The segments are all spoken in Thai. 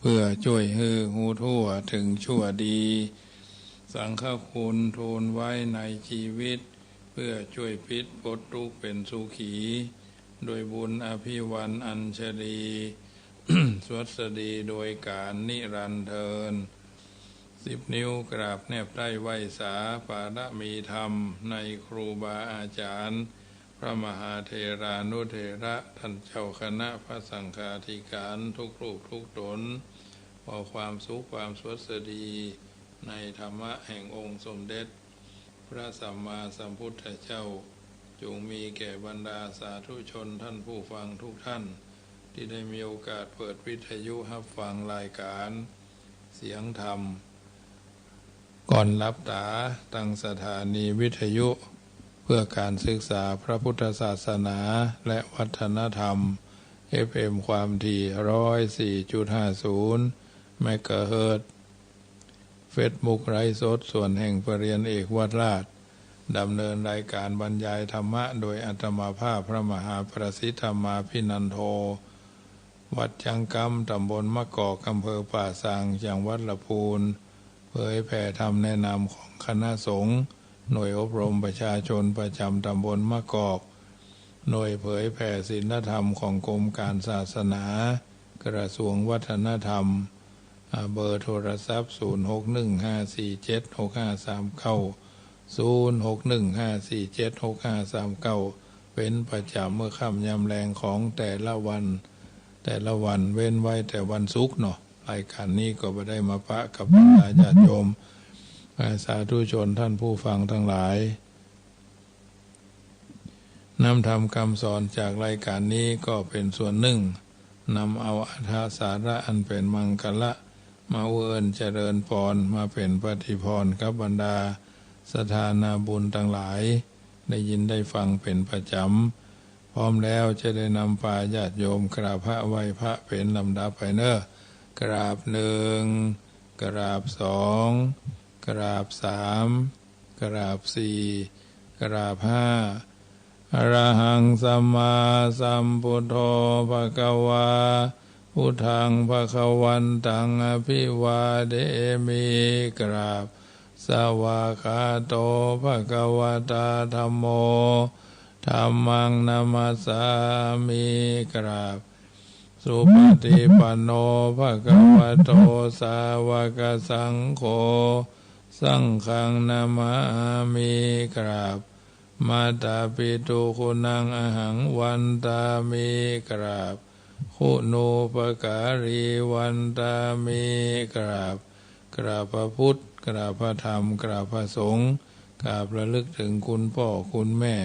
พื่อช่วยให้หูทั่วถึงชั่วดีสังฆคุณทูลไว้ในชีวิตเพื่อช่วยพิษพ้นทุกข์เป็นสุขีโดยบุญอภิวันอัญชลี สวัสดีโดยการนิรันดร์เทิน10 นิ้วกราบแนบใต้ไหวสาปาระมีธรรมในครูบาอาจารย์พระมหาเถรานุเถระท่านเจ้าคณะพระสังฆาธิการทุกรูปทุกตนขอความสุขความสวัสดีในธรรมะแห่งองค์สมเด็จพระสัมมาสัมพุทธเจ้าจงมีแก่บรรดาสาธุชนท่านผู้ฟังทุกท่านที่ได้มีโอกาสเปิดวิทยุรับฟังรายการเสียงธรรมก่อนรับตาตั้งสถานีวิทยุเพื่อการศึกษาพระพุทธศาสนาและวัฒนธรรม FM ความถี่ 104.50 เมกะเฮิรตซ์เฟซบุ๊กไลฟ์สดส่วนแห่งปรริญญาเอกวัดราชดำเนินรายการบรรยายธรรมะโดยอาตมาภาพพระมหาประสิทธรรมาภินันโทวัดจังกำตำบลมะกอกอำเภอป่าซางจังหวัดลำพูนเผยแผ่ธรรมแนะนำของคณะสงฆ์หน่วยอบรมประชาชนประจำตำบลมะกอกหน่วยเผยแผ่ศีลธรรมของกรมการศาสนากระทรวงวัฒนธรรมเบอร์โทรศัพท์0615476539 0615476539เป็นประจำเมื่อค่ำยามแลงของแต่ละวันเว้นไว้แต่วันศุกร์เนาะรายการนี้ก็ไม่ได้มาปะกับบรรดาญาติโยมสาธุชนท่านผู้ฟังทั้งหลายนำธรรมคำสอนจากรายการนี้ก็เป็นส่วนหนึ่งนำเอาอรรถสาระอันเป็นมังคละมาเวิญเจริญพรมาเป็นปฏิพรกับบรรดาสถานาบุญทั้งหลายได้ยินได้ฟังเป็นประจำพร้อมแล้วจะได้นำพาญาติโยมกราบพระไหว้พระเป็นลำดับไปเนอะกราบ1กราบ2กราบ3กราบ4กราบ5อรหังสัมมาสัมพุทโธภควาพุทธังภควันตังอภิวาเทมิกราบสวากขาโตภควตาธัมโมธัมมังนามัสสามิกราบสุปฏิปันโนภควโตสาวกสังโฆสังฆังนามามิกราบมาตาปิตุคุณังอหังวันตามิกราบคุณูปการีวันตามิกราบพระพุทธกราบพระธรรมกราบพระสงฆ์กราบระลึกถึงคุณพ่อคุณแม่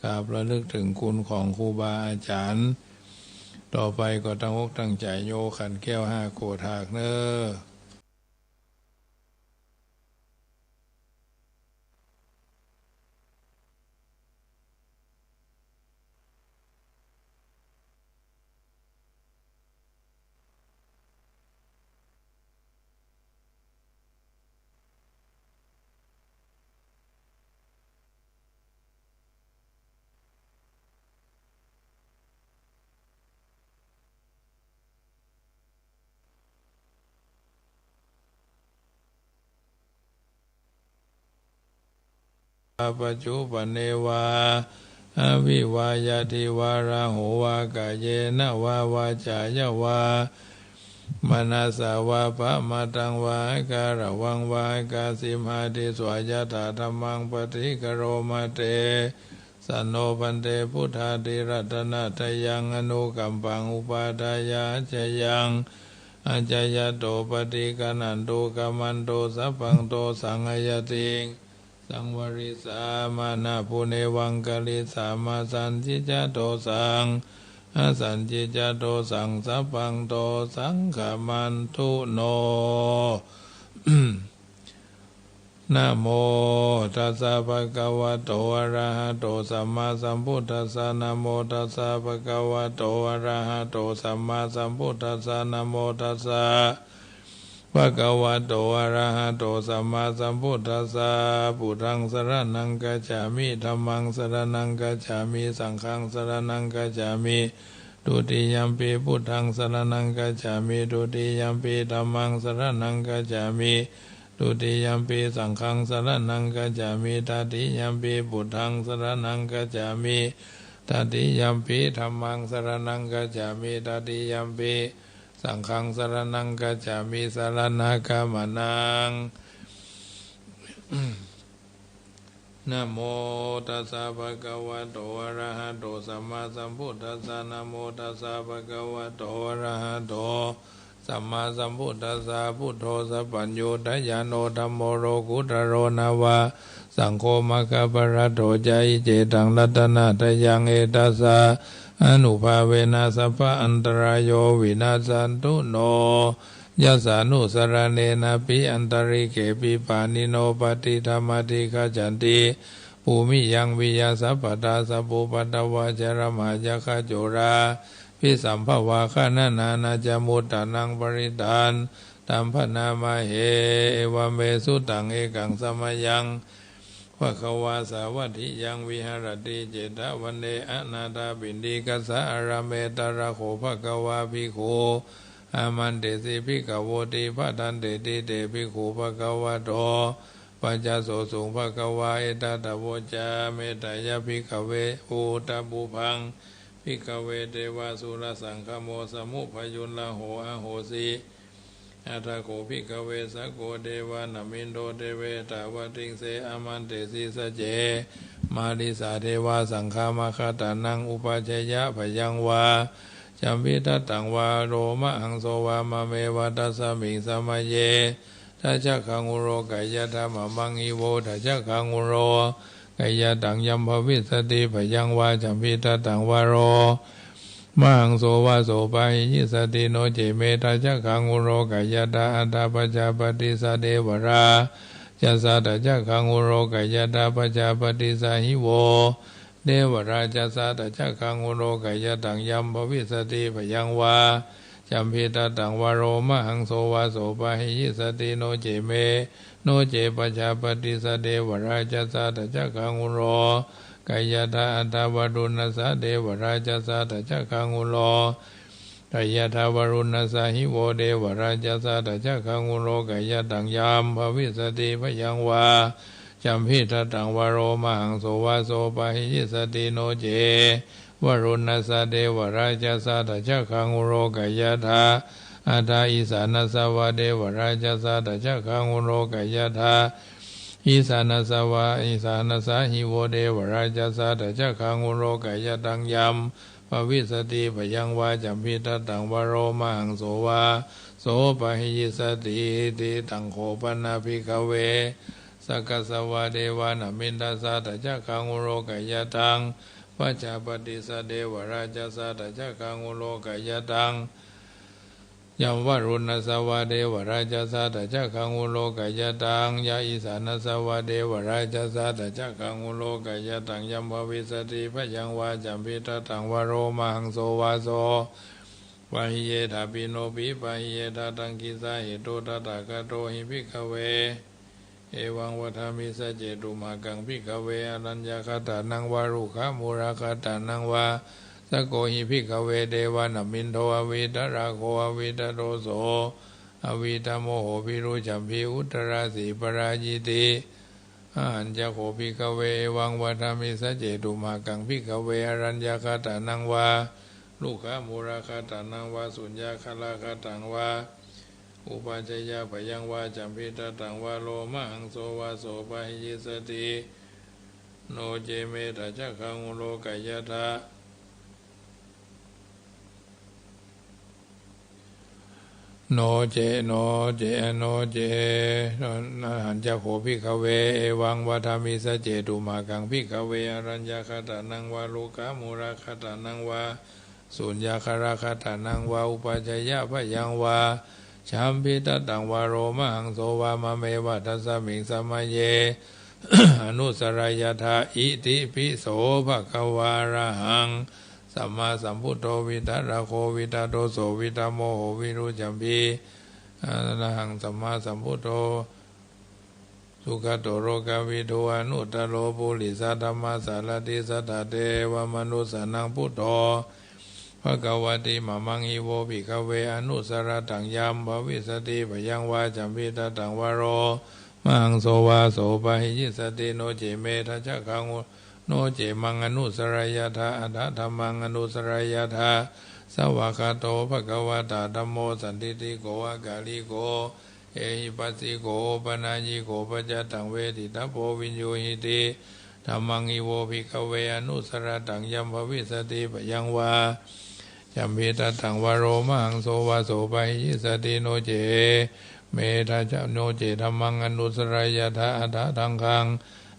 กราบระลึกถึงคุณของครูบาอาจารย์ต่อไปก็ตั้งอกตั้งใจโยขันแก้ว5 โกฏากเนอปัจจุบันเนวาอวิวายาติวาราโหวากายเยนะวาวาจายาวามนาสาวาปะมาตังวาการะวังวากาสิมหาติสวายาตาธรรมังปฏิกโรมาเตสันโนปันเตพุทธาติรัตนะทยังอนุกัมปังอุปาทายาเจยังอาจายโตปฏิกานันโตกัมมันโตสัพพังโตสังฆยติสังวริสามานาภูเนวังกาลิสามาสันจิจโตสังสันจิจโตสังสัพพังโตสังฆมันทุโน นะโมตัสสะภะคะวะโตอะระหะโตสัมมาสัมพุทธัสสะนะโมตัสสะภะคะวะโตอะระหะโตสัมมาสัมพุทธัสสะนะโมตัสสะภะคะวะโตอะระหะโตสัมมาสัมพุทธัสสะพุทธังสรณังกัจฉามิธัมมังสรณังกัจฉามิสังฆังสรณังกัจฉามิ ดุติยัมปิพุทธังสรณังกัจฉามิดุติยัมปิธัมมังสรณังกัจฉามิดุติยัมปิสังฆังสรณังกัจฉามิตติยัมปิพุทธังสรณังกัจฉามิตติยัมปิธัมมังสรณังกัจฉามิตติยัมปิสังฆังสรณังกัจฉามิสรณกัมมนังนะโมตัสสะภะคะวะโตอะระหะโตสัมมาสัมพุทธัสสะนะโมตัสสะภะคะวะโตอะระหะโตสัมมาสัมพุทธัสสะพุทโธสัพพัญญูตญาโนธัมโมโรกุตโรนาวาสังโฆมะคะปะระโตใจเจตังรัตนะทยังเอตัสสะอนุภาเวนะสัพพะอันตรายโยวินาศสันตุโนยัสสานุสรเนนะปิอันตริเกปิปานิโนปฏิธรรมติขจันติภูมิยังวิยาสัพพตาสัพพุปัตตวะจรมาจักขโจราพิสัมภวะขณานานาจมุตตานังปริตานตัมพนามาเหเอวเมสุตังเอกังสมยังภะคะวาสาวัตถิยังวิหารติเจตวันเนอนาถาบินดีกัสสะอาราเมตระโขภะคะวาภิกขุอามันเตสิภิกขโวติภะทันเตติเตภิกขุภะคะวะโตปัญจโสสุงภะคะวาเอตตะโวจาเมตตายะภิกขเวอุตะปุพังภิกขเวเทวาสุรสังฆโมสมุพยุนละโหอโหสีอัตถโขภิกขเวสโกเดวานามินโดเทเวตาวติงเสอามันเตสิสเจมาริสาเทวาสังฆามาคตานังอุปาเชยะพยังวาจัมพิทัตตังวาโรมะหังโสวามะเมวะตัสสมิงสมัยเยทัจจคังอุโรกายะธรรมมังอิโวทัจจคังอุโรกายะตังยัมภวิสติพยังวาจัมพิทัตตังวาโรมะหังโสวาโสปะหิสติโนเจเมทัจจคังอุโรกายะตาอัตตาปัจจปฏิสเดวราจัสสะทัจจคังอุโรกายะตาปัจจปฏิสหิโวเดวราจัสสะทัจจคังอุโรกายะตังยัมภวิสติพยังวาจัมพิทัตตังวาโรมะหังโสวาโสปะหิสติโนเจเมโนเจปัจจปฏิสเดวราจัสสะทัจจคังอุโรกายะตาอัตตาวรุณสะเดวราจัสสะทัจจคังอุโรกายะทาวรุณสะหิโวเดวราจัสสะทัจจคังอุโรกายะตังยัมภวิสติพยังวาจัมพิทัตตังวโรมหังโสวาโสปะหิสติโนเจวรุณสะเดวราจัสสะทัจจคังอุโรกายะทาอัตตาอิสานัสสวะเดวราจัสสะทัจจคังอุโรกายะทาอิสานัสสวะอิสานัสสะหิโวเดวราจัสสะทัจจคังอุโรกายะตังยัมภวิสติพยังวาจัมพิทัตตังวโรมหังโสวาโสปะหิสติติตังโคปนะภิกขเวสักสวะเดวานามินทัสสะทัจจคังอุโรกายะตังปัจจปฏิสเดวราจัสสะทัจจคังอุโรกายะตังยัมวรุณสวะเดวราจัสสะทัจจคังอุโรกายะตังยะอิสานัสสวะเดวราจัสสะทัจจคังอุโรกายะตังยัมภวิสติพยังวาจัมพิทัตตังวโรมหังโสวาโสปะหิเยทาปิโนปิปะหิเยทาตังกิสาเหตุตถาคโตหิภิกขเวเอวังวัฏามิสเจตุมากังภิกขเวอรัญญคตานังวารุขามุราคตานังวาสโกหิภิกขเวเดวานามินโทอวิตราโคอวิตโรโสอวิตโมโหภิรุจัมพีอุตราสีปรายิติอัญญโขภิกขเวเอวังวัฏามิสเจตุมากังภิกขเวอรัญญคตานังวาลูกขามุราคตานังวาสุญญาคลาคตังวาอุปาจยะพยังวาจัมพิทัตตังวาโลมหังโสวาโสปะหิสติโนเจเมทัจจคังอุโรกายะทาโนเจโนเจโนเจหันจะโขภิกขเวเอวังวัฏามิสเจตุมากังภิกขเวอรัญญคตานังวาลูกามุราคตานังวาสุญญาคราคตานังวาอุปาจยะพยังวาชัมพิทัตตังวาโรมหังโสวามะเมวะทัสสมิงสมัยเย อนุสรายธาอิติปิโสภะคะวาระหังสัมมาสัมพุทโธวิตระโควิตาโตโสวิตาโมโหวิรุจัมพีอรหังสัมมาสัมพุทโธสุขโตโรกาวิโทอนุตตโรปุริสัทธรรมสารติสัทธเทวมนุสสนังพุทโธ ภควติมะมังอิโวภิกขเวอนุสรตังยัมภวิสติปยังวาจัมพิตตังวโรมังโสวาโสปะหิยิสติโนเจเมทัจจคังโนเจมังอนุสรายธาอัฏฐธรรมังอนุสรายธาสวากขาโตภควตาธัมโมสันติติโกอากาลิโกเอหิปัสสิโกปนาญิโกปัจจตังเวทิตาโพวินโยหิติธัมมังอิโวภิกขเวอนุสรตังยัมภวิสติปยังวาจัมพิตตังวโรมังโสวาโสปะหิยิสติโนเจเมธาจโนเจธัมมังอนุสรายธาอัฏฐทังคัง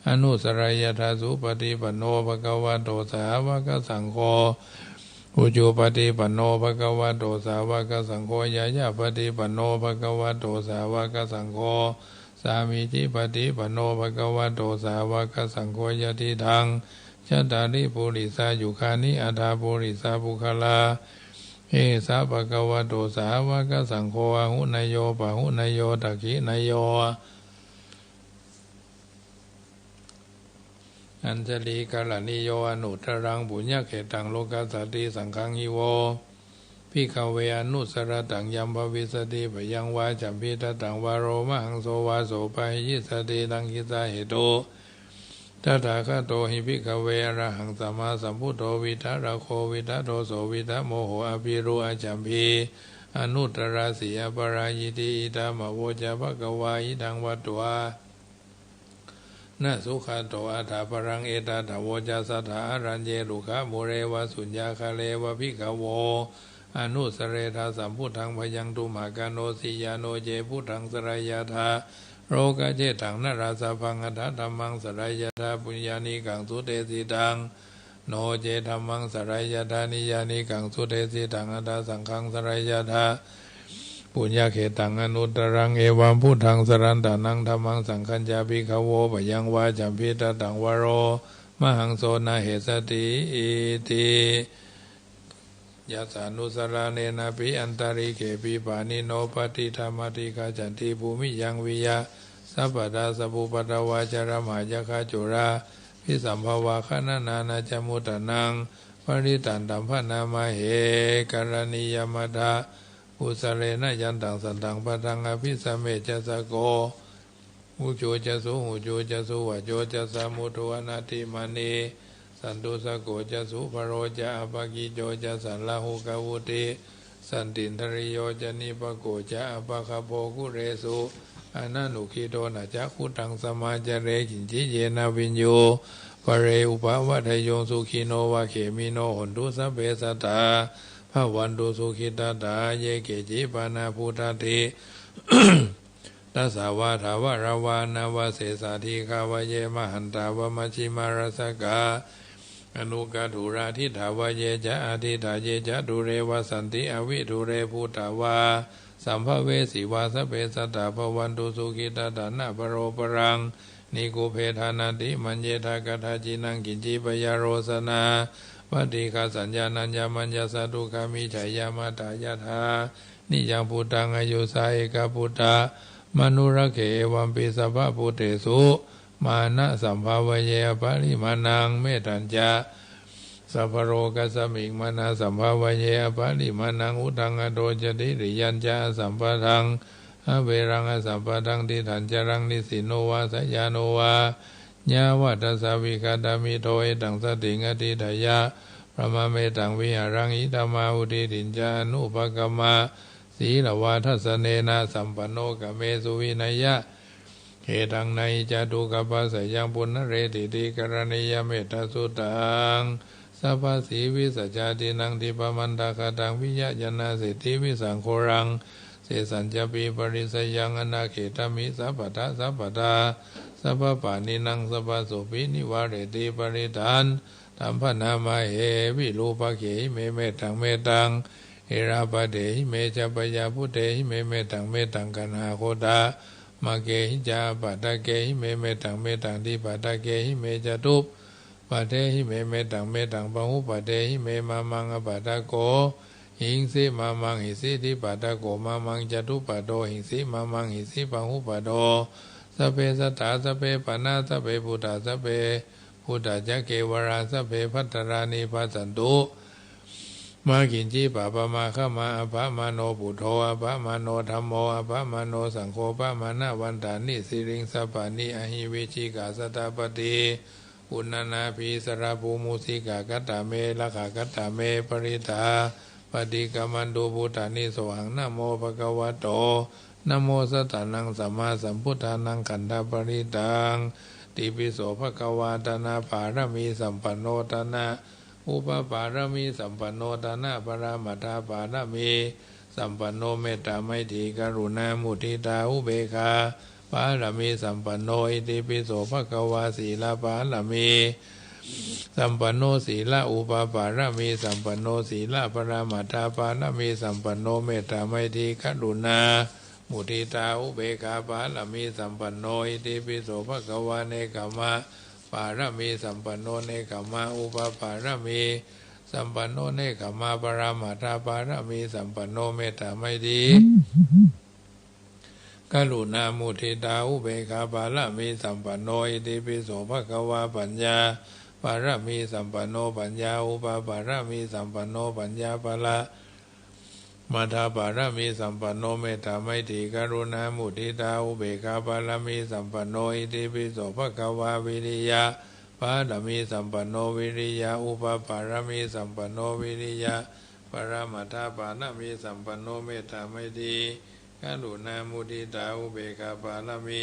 อนุสรายธาสุปฏิปันโนภควโตสาวกสังโฆอุจุปฏิปันโนภควโตสาวกสังโฆยายาปฏิปันโนภควโตสาวกสังโฆสามีจิปฏิปันโนภควโตสาวกสังโฆยติทังชัตตาริปุริสายุคานิอัฏฐปุริสาภุคลาเอสะภควโตสาวกสังโฆอหุนยโยปะหุนยโยตักขินยโยอัญชลีกาลนิโยอนุตรังบุญญเขตังโลกัสสติสังฆังหิโวภิกขเวอนุสรตังยัมภวิสติปยังวาจัมพิตตังวโรมหังโสวาโสปะหิยิสติตังคิสาเหโตตถาคตโตหิภิกขเวอรหังสัมมาสัมพุทโธวิทัรโควิทัตโตโสวิทัโมโหอภิรุอาจัมพีอนุตตราสีอปรายิติอิตามโวจาภควาอิทังวัตตวานาสุขโตอัฏฐปรังเอตถาวจาสัทธารัญเยรุขะโมเรวะสุญญาคาเลวะภิกขโวอนุสเรธาสัมพุทธังพยังตุมหากาโนสิยาโนเจพุทธังสรายาธาโรกะเจตังนราสาพังอัฏฐธัมมังสรายาธาปุญญานิกังสุเตสิตังโนเจธัมมังสรายาธานิยานิกังสุเตสิตังอัฏฐสังฆังสรายาธาปุญญาเขตังอนุตตรังเอวัมพุทธังสรันตานังธัมมังสังฆัญจาภิกขโวปยังวาจัมพิตตังวโรมหังโสนาเหสติอิติยัสสานุสราเนนะปิอันตริเกปิปานิโนปฏิธรรมติกาจันติภูมิยังวิยาสัพพดาสัพพุปตวาจารมหายคาจุราพิสัมภวะขณนานาจมุตตนังปริตันตัมพนามาเหการณิยมทาอุสเรนะยันตังสันตังปะทังอภิสเมจัสโกอุโจจะสุหุโจจะสุวะโจจะสามุทวนาติมานีสันตุสโกจะสุภโรจะอภกิโจจะสันลาหุกาวุติสันตินทริโยจะนิปโกจะอภคโภกุเรสุอนันุขิโตนะจะคุตังสมาจเรกินจิเยนะวิญโยปเรอุปวัฏโยสุขิโนวะเขมิโนหนตุสัพเพสัตตาภวันตุสุขิตตาเยเกจิปานาพุทธติตัสสาวาทาวราวานาวเสสาธิคาวเยมหันตาวมัชฌิมารสกาอนุกาธุราทิถาวเยจะอาทิตาเยจะดุเรวสันติอวิดุเรพุทธาวาสัมภเวสีวาสเปสัตตาภวันตุสุขิตตานะปโรปรังนิโกเพธานาติมัญเยทากถาจินังกินจิปยาโรสนาวัฏฏิกาสัญญาณัญญามัญญาสตุคามิฉายามาตายาธานิยังพุทธังอายุสาเอกพุทธามนุรเขวัมปิสัพพะพุทเตสุมานะสัมภาวเยปะริมานังเมตัญจาสัพพโรกัสสมิงมานะสัมภาวเยปะริมานังอุทังอโดจติริยัญจาสัมปะทังอเวรังอสัมปะทังติถันจรังนิสิโนวาสยาโนวาญาวัตสาวิกาตามิโตเอตังสติงอติทายาพระมาเมตังวิหารังอิตามาอุติตินจานุปกมมาสีลวาทัสเนนะสัมปันโนกเมสุวินัยยะเหตังในจตุกปัสสยังปุณณเรติติกรณียเมตตาสุตังสัพพสีวิสัจจตินังทิปมันตาคตังวิยะยนาสิทธิวิสังโฆรังเสสัญจปีปริสยังอนาเขตมิสัพพทะสัพพทาสัพพปานินังสัพพโสภินิวาเรติปริธานตัมพนามาเหวิรูปะเขหิเมเมตังเมตังเอราปะเดหิเมจะปยาพุเตหิเมเมตังเมตังกันหาโคตามาเกหิจาปัตตะเกหิเมเมตังเมตังทิปัตตะเกหิเมจตุปปัตเตหิเมเมตังเมตังปะหุปัตเตหิเมมามังอปัตตะโกหิงสิมามังหิสิทิปัตตะโกมามังจตุปัตโตหิงสิมามังหิสิปะหุปัตโตสัพเพสัตตาสัพเพปนาสัพเพพุทธาสัพเพพุทธะจักเกวราสัพเพพัตตรานิปัสสันตุ มากินจีปะปะมาเข้ามาอภะมาโนปุโธอภะมาโนธัมโมอภะมาโนสังโฆปะมานาวันตานิสิริงสัปปานิอหิวิชิกาสตาปฏิอุณนาภิสราภูมุสิกากัตตาเมละขะกัตตาเมปริตาปฏิกามันโดพุทธานิสวังนะโมภะคะวะโตนะโมสัตตานังสัมมาสัมพุทธานังขันธปริตังติปิโสภะคะวะตานาภารมีสัมปันโนตนะอุปปารมีสัมปันโนตนะปรามัทธาปารมีสัมปันโนเมตตาไมตรีกรุณามุทิตาอุเบกขาปารมีสัมปันโนอิติปิโสภะคะวะศีลปารมีสัมปันโนศีลอุปปารมีสัมปันโนศีลปรามัทธาปารมีสัมปันโนเมตตาไมตรีกรุณามุทิตาอุเบกขาปารมีสัมปันโนอิติปิโสภะคะวะเนกขมะปารมีสัมปันโนเนกขมะอุปปารมีสัมปันโนเนกขมะปรามัทธาปารมีสัมปันโนเมตตาไมตรีกรุณามุทิตาอุเบกขาปารมีสัมปันโนอิติปิโสภะคะวะปัญญาปารมีสัมปันโนปัญญาอุปปารมีสัมปันโนปัญญาภละมัทธาปารมีสัมปันโนเมตตาไมตรีกรุณามุทิตาอุเบกขาปารมีสัมปันโนอิติปิโสภะคะวะวิริยะปารมีสัมปันโนวิริยะอุปปารมีสัมปันโนวิริยะปรามัทธาปารมีสัมปันโนเมตตาไมตรีกรุณามุทิตาอุเบกขาปารมี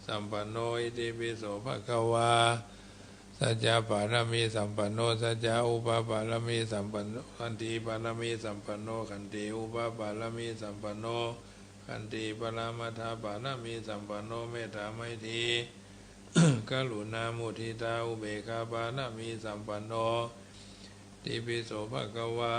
สัมปันโนอิติปิโสภะคะวะสัจจะปารมีสัมปันโนสัจจะอุปปารมีสัมปันโนขันติปารมีสัมปันโนขันติอุปปารมีสัมปันโนขันติปรามัทธาปารมีสัมปันโนเมตตาไมตรีกรุณามุทิตาอุเบกขาปารมีสัมปันโนติปิโสภะคะวะ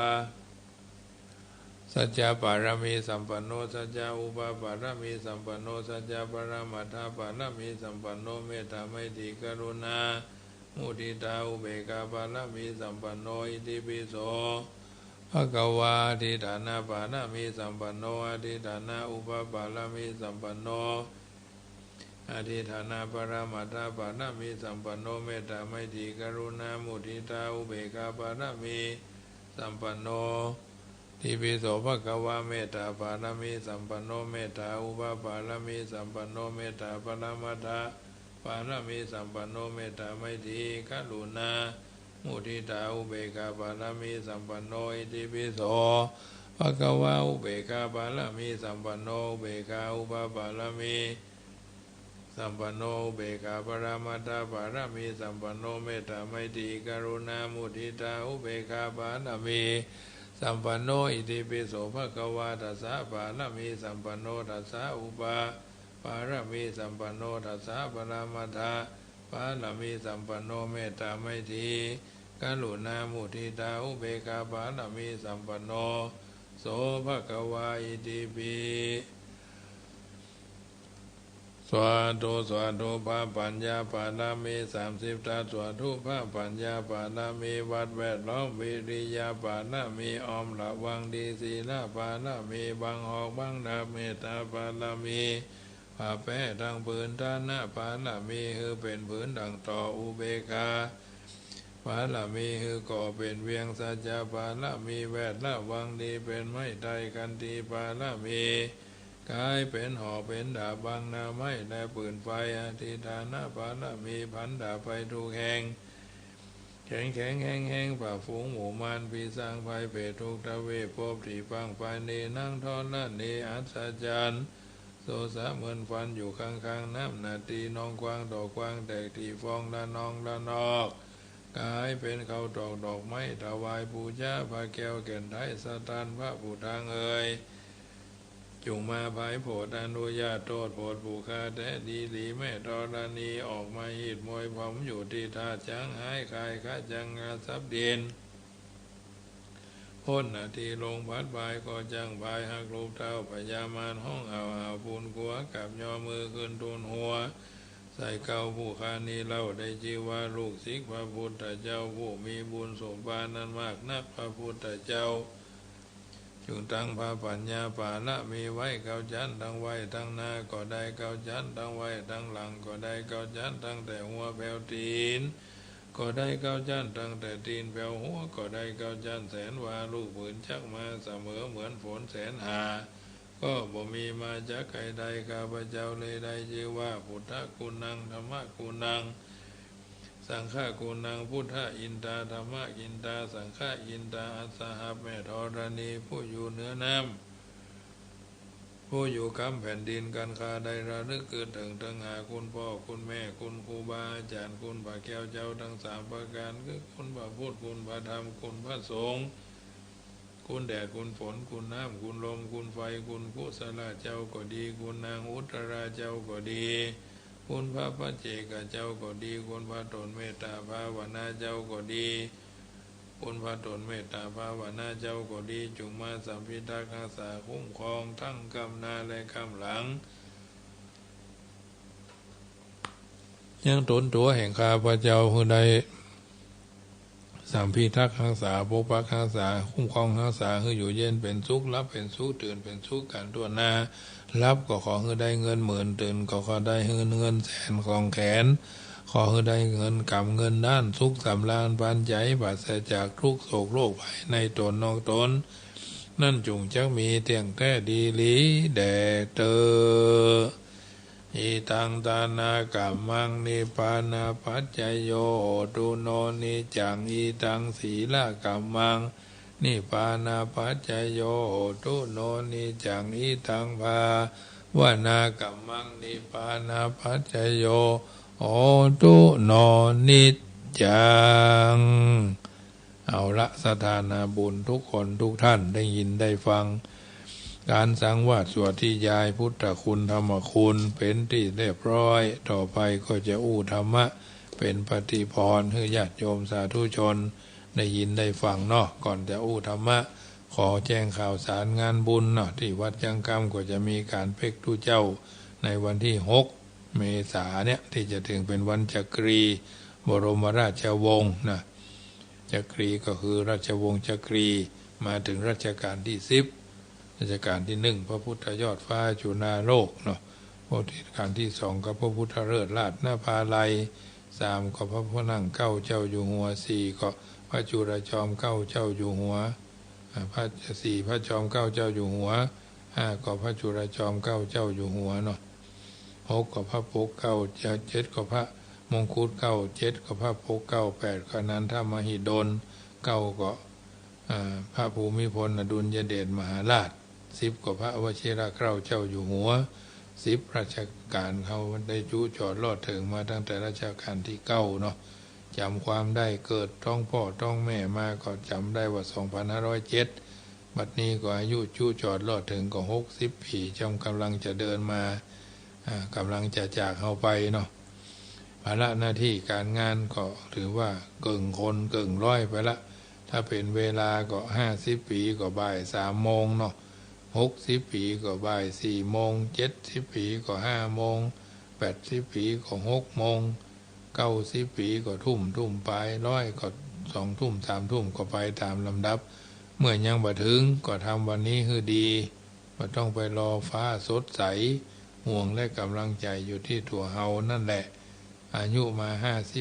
สัจจะปารมีสัมปันโนสัจจะอุปปารมีสัมปันโนสัจจะปรามัทธาปารมีสัมปันโนเมตตาไมตรีกรุณามุทิตาอุเบกขาปารมีสัมปันโนอิติปิโสภะคะวะอธิฐานะปารมีสัมปันโนอธิฐานะอุปปารมีสัมปันโนอธิฐานะปรามัทธาปารมีสัมปันโนเมตตาไมตรีกรุณามุทิตาอุเบกขาปารมีสัมปันโนอิติปิโสภะคะวะเมตตาปารมีสัมปันโนเมตตาอุปปารมีสัมปันโนเมตตาปรามัทธาปารมีสัมปันโนเมตตาไมตรีกรุณามุทิตาอุเบกขาปารมีสัมปันโนอิติปิโสภะคะวะอุเบกขาปารมีสัมปันโนอุเบกขาอุปปารมีสัมปันโนอุเบกขาปรามัทธาปารมีสัมปันโนเมตตาไมตรีกรุณามุทิตาอุเบกขาปารมีสัมปันโนอิติปิโสภะคะวะตัสสะปารมีสัมปันโนตัสสะอุปปารมีสัมปันโนตัสสะปรามัทธาปารมีสัมปันโนเมตตาไมตรีกรุณามุทิตาอุเบกขาปารมีสัมปันโนโสภะคะวะอิติปิสวาโตสวาโตภาปัญญาปารามี30 ตาสวาธุภาปัญญาปารามีวัดแวดล้อมวิริยาปารามีออมระวังดีศีลปารามีบังออกบังดาเมตตาปารามีผ้าแป้ดังผืนทานะปารามีคือเป็นผืนดังต่ออุเบกขาปารามีคือก่อเป็นเวียงสัจจะปารามีแวดละวังดีเป็นไม้ไตกันตีปารามีกายเป็นหอกเป็นดาบบังนาไม้และปืนไฟอธิฐานะปารามีพันดาบไปทุกแห่งแข็งแข็งแห้งแห้งฝ่าฝูงหมู่มารปีสร้างภัยเปรตทุกทเวภพที่ฟังไปเนนั่งทอนละเนอัศจรรย์โซสะเหมือนฟันอยู่ข้างๆน้ำนาตีนองกวางดอกกวางแตกที่ฟองละนองละนอกกายเป็นเขาดอกดอกไม้ถวายบูชาพระแก้วแก่นไทยสถานพระผู้ทางเอ่ยจงมาภายโพดอนุญาตโทษโพดผู้ฆ่าแต่ดีหลีแม่ธรณีออกมาหิดมวยผมอยู่ที่ท่าช้างหายคายข้าจังงาซับเดียนพ้นนาทีลงพัดบายก็จังบายหักลูกเท้าพญามารห้องเอาปูนกัวกับย่อมือขึ้นทูลหัวใส่เก้าผู้คานีเล่าได้จีว่าลูกศิษย์พระพุทธเจ้าผู้มีบุญสมบานนั้นมากนักพระพุทธเจ้าจงตั้งพระปัญญาปาละมีไว้เก้าจันทั้งไว้ทั้งหน้าก็ได้เก้าจันทั้งไว้ทั้งหลังก็ได้เก้าจันทั้งแต่หัวแผ่วตีน ก็ได้เก้าจันตั้งแต่ตีนแผ่วหัวก็ได้เก้าจันแสนวาลูกปืนชักมาเสมอเหมือนฝนแสนหาก็บ่มีมาจากใครใดข้าพเจ้าเลยได้ชื่อว่าพุทธกุณังธรรมกุณังสังฆกุณังพุทธอินทาธรรมอินทาสังฆอินทาอัสสหแม่ธรณีผู้อยู่เหนือน้ำผู้อยู่คำแผ่นดินกันคาได้ระลึกเกิดถึงหาคุณพ่อคุณแม่คุณครูบาอาจารย์คุณพระแก้วเจ้าทั้งสามประการคือคุณพระพุทธคุณพระธรรมคุณพระสงฆ์คุณแดดคุณฝนคุณน้ำคุณลมคุณไฟคุณกุศลเจ้าก็ดีคุณนางอุตราเจ้าก็ดีคุณพระปัจเจกเจ้าก็ดีคุณพระตนเมตตาภาวนาเจ้าก็ดีคุณพระตนเมตตาภาวนาเจ้าก็ดีจงมาสัมพิทักษ์รักษาคุ้มครองทั้งกำนาและกำหลังยังตนตัวแห่งข้าพเจ้าผู้ใดสัมพิทักษ์รักษาปกปักรักษาคุ้มครองรักษาให้อยู่เย็นเป็นสุขรับเป็นสุขตื่นเป็นสุขกันตัวหน้ารับก็ขอให้ได้เงินหมื่นตื่นก็ขอได้เงินแสนของแขนขอให้ได้เงินกำเงินด้านสุขสำราญปานใจปราศจากทุกโศกโรคภัยในตนนอกตนนั่นจงจักมีเตียงแท้ดีลีแด่เตออิตังตานากัมมังนิพพานาปัจจโยตุโนนิจังอิตังศีลกัมมังนิพพานาปัจจโยตุโนนิจังอิตังภาวนากัมมังนิพพานาปัจจโยโอตุโนนิจังเอาละสถานาบุญทุกคนทุกท่านได้ยินได้ฟังการสังวาสสวดที่ยายพุทธคุณธรรมคุณเป็นที่เรียบร้อยต่อไปก็จะอู้ธรรมะเป็นปฏิพรให้ญาติโยมสาธุชนได้ยินได้ฟังเนาะก่อนจะอู้ธรรมะขอแจ้งข่าวสารงานบุญเนาะที่วัดจังกำก็จะมีการเพ็กตุเจ้าในวันที่6 เมษายนเนี่ยที่จะถึงเป็นวันจักรีบรมราชวงศ์นะจักรีก็คือราชวงศ์จักรีมาถึงรัชกาลที่10รัชกาลที่1พระพุทธยอดฟ้าจุฬาโลกเนาะรัชกาลที่2ก็พระพุทธเลิศราชนภาลัย3ก็พระพุทธนั่งเก้าเจ้าอยู่หัว4ก็พระจุลจอมเก้าเจ้าอยู่หัวพระ4พระจอมเก้าเจ้าอยู่หัว5ก็พระจุลจอมเก้าเจ้าอยู่หัวเนาะ6ก็พระปกเก้า7ก็พระมงคุฎเก้า7ก็พระปกเก้า8ก็นันทมหิดล9ก็พระภูมิพลอดุลยเดชมหาราช10ก็พระวชิรเกล้าเจ้าอยู่หัว10ราชการเขาได้จุจอดรอดถึงมาตั้งแต่รัชกาลที่9เนาะจำความได้เกิดท้องพ่อท้องแม่มาก็จำได้ว่า2507บัดนี้ก็อายุจุจอดรอดถึงก็60 ปีจำกำลังจะเดินมากำลังจะจากเขาไปเนาะภาระหน้าที่การงานก็ถือว่าเกินคนเกินร้อยไปละถ้าเป็นเวลาก็50 ปีก็บ่าย3 โมงเนาะ60 ปีก็บ่าย4 โมง70 ปีก็5 โมง80 ปีก็6 โมง90 ปีก็ทุ่มไป100ก็2 ทุ่ม3 ทุ่มก็ไปตามลำดับเมื่อยังบ่ถึงก็ทำวันนี้ให้ดีไม่ต้องไปรอฟ้าสดใสห่วงและกำลังใจอยู่ที่ตัวเฮานั่นแหละอายุมา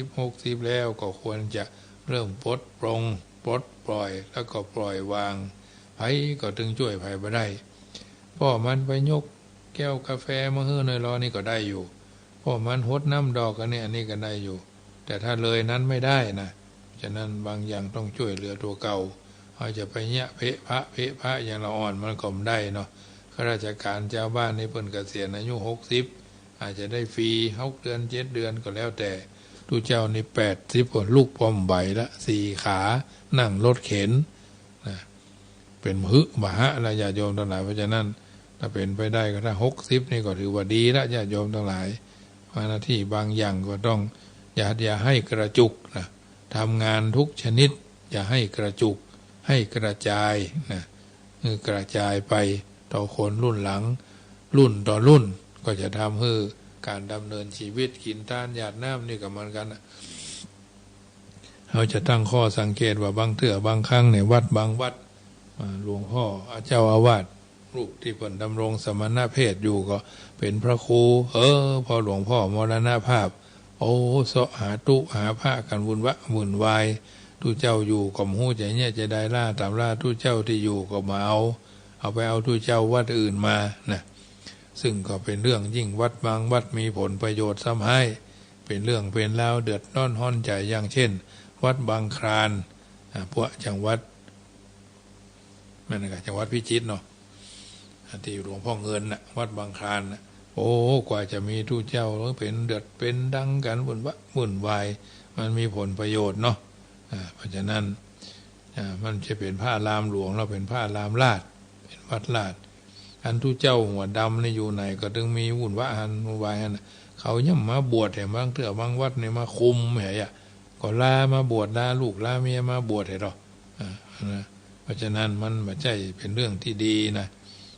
50-60แล้วก็ควรจะเริ่มปลดปล่อยแล้วก็ปล่อยวางไผก็ถึงช่วยไผบ่ได้พ่อมันไปยกแก้วกาแฟมาให้หน่อยรอนี่ก็ได้อยู่พ่อมันหดน้ำดอกอันนี้ก็ได้อยู่แต่ถ้าเลยนั้นไม่ได้นะฉะนั้นบางอย่างต้องช่วยเหลือตัวเก่าเขาจะไปเนี่ยเพะพระอย่างเราอ่อนมันก็ไม่ได้เนาะข้าราชการเจ้าบ้านในเพิ่นเกษียณอายุ60อาจจะได้ฟรี6 เดือน7 เดือนก็แล้วแต่ทุเจ้าใน80กว่าลูกป้อมใบละ4 ขานั่งรถเข็นนะเป็นมหะญาติโยมทั้งหลายเพราะฉะนั้นถ้าเป็นไปได้ก็ถ้า60นี่ก็ถือว่าดีละญาติโยมทั้งหลายหน้าที่บางอย่างก็ต้องอย่าให้กระจุกนะทำงานทุกชนิดอย่าให้กระจุกให้กระจายนะกระจายไปต่อคนรุ่นหลังรุ่นต่อรุ่นก็จะทำให้การดำเนินชีวิตกินทานหยาดน้ำนี่ก็เหมือนกันเราจะตั้งข้อสังเกตว่าบางเถื่อบางครั้งในวัดบางวัดหลวงพ่อเจ้าอาวาสรูปที่เพิ่นดำรงสมณเพศอยู่ก็เป็นพระครูพอหลวงพ่อมรณภาพ โอ้เสาะหาตุหาผ้ากันวุ่นวายทุเจ้าอยู่ก็หู้ใจเนี่ยจะได้ล่าตามล่าทุเจ้าที่อยู่ก็มาเอาไปเอาทุเจ้าวัดอื่นมานะซึ่งก็เป็นเรื่องยิ่งวัดบางวัดมีผลประโยชน์ซ้ำให้เป็นเรื่องเป็นราวเดือดร้อนห้อนใจอย่างเช่นวัดบางคลานพวกจังหวัดนั่นก็จังหวัดพิจิตรเนาะที่หลวงพ่อเงินนะวัดบางคลานนะโอ้กว่าจะมีทุเจ้าแล้วเป็นเดือดเป็นดังกันวุ่นวายมันมีผลประโยชน์เนาะเพราะฉะนั้นมันจะเป็นผ้ารามหลวงเราเป็นผ้ารามลาดเป็นวัดลาดอันทุเจ้าหัวดำนี่อยู่ไหนก็ถึงมีวุ่นวายอันเขาย่ำมาบวชเห็นบางเถื่อบางวัดเนี่ยมาคุมเหรอก็ลามาบวชลาลูกลาเมียมาบวชเหรอนะเพราะฉะนั้นมันไม่ใช่เป็นเรื่องที่ดีนะ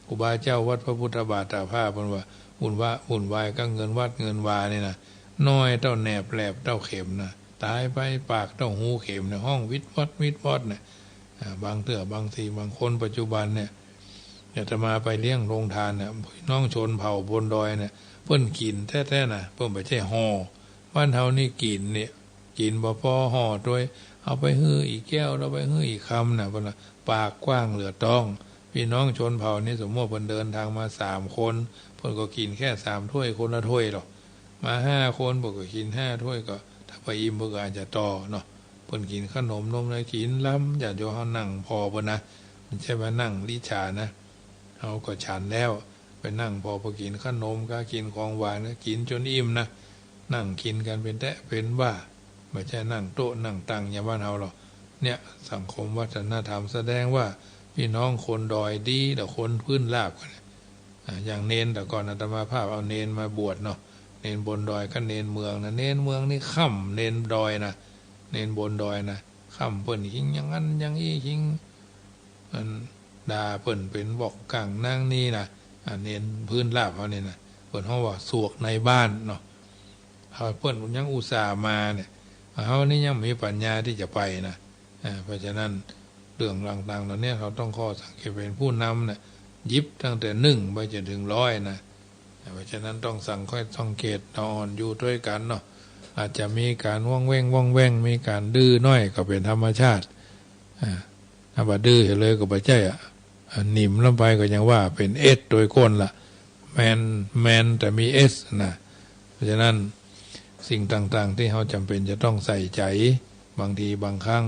ครูบาเจ้าวัดพระพุทธบาทตาผ้าเป็นว่าวุ่นวายก็เงินวัดเงินวานี่นะน้อยเต้าแหนบแหลบเต้าเข็มนะตายไปปากเต้าหูเข็มในห้องวิทวัดเนี่ยบางเถื่อบางทีบางคนปัจจุบันเนี่ยจะมาไปเลี้ยงโรงทานเนี่ยน้องชนเผ่าบนดอยเนี่ยเพิ่นกินแท้ๆนะเพิ่นไม่ใช่ห่อบ้านเฮานี่กินเนี่ยกินบ่พอห่อด้วยเอาไปฮื้ออีกแก้วเราไปฮื้ออีกคำนะเพิ่นว่าปากกว้างเหลือต้องพี่น้องชนเผ่านี่สมมติเพิ่นเดินทางมา3 คนเพิ่นก็กินแค่3 ถ้วยคนละถ้วยหรอกมา5 คนเพิ่นก็กิน5 ถ้วยก็ถ้าไปอิ่มเพิ่นก็อาจจะต่อเนาะเพิ่นกินขนมนมอะไรกินล้ำอย่าโยเฮานั่งพอเพิ่นนะมันใช่ว่านั่งลิชานะเฮาก็ฉันแล้วไปนั่งพอกินขนมก็กินของหวานกินจนอิ่มนะนั่งกินกันเป็นแตะเป็นว่าไม่ใช่นั่งโต๊ะนั่งตั้งอย่างบ้านเฮาหรอกเนี่ยสังคมวัฒนธรรมแสดงว่าพี่น้องคนดอยดีแต่คนพื้นราบกันอย่างเนนแต่ก่อนอาตมาภาพเอาเนนมาบวชเนาะเนนบนดอยก็เนนเมืองนะเนนเมืองนี่ค่ำเนนดอยนะเนนบนดอยนะค่ำเปิ้นหิงอย่างนั้นอย่างนี้หิงมันด่าเปิ้นเป็นบอกกังนั่งนี่นะเน้นพื้นราบเขาเนี่ยนะเปิ้นเขาว่าสวกในบ้านเนาะเขาเปิ้นยังอุตส่าห์มาเนี่ยเขานี่ยังมีปัญญาที่จะไปนะเพราะฉะนั้นเรื่องต่างๆเหล่านี้เราต้องข้อสังเกตเป็นผู้นำนะยิบตั้งแต่1ไปจนถึง100นะเพราะฉะนั้นต้องค่อยสังเกตนอนอยู่ด้วยกันเนาะอาจจะมีการว่องแว่งมีการดื้อน้อยก็เป็นธรรมชาติถ้าบ่ดื้อเลยก็บ่ใช่หนิมลงไปก็ยังว่าเป็นเอสโดยก้นละแมนแต่มีเอสนะเพราะฉะนั้นสิ่งต่างๆที่เราจำเป็นจะต้องใส่ใจบางทีบางครั้ง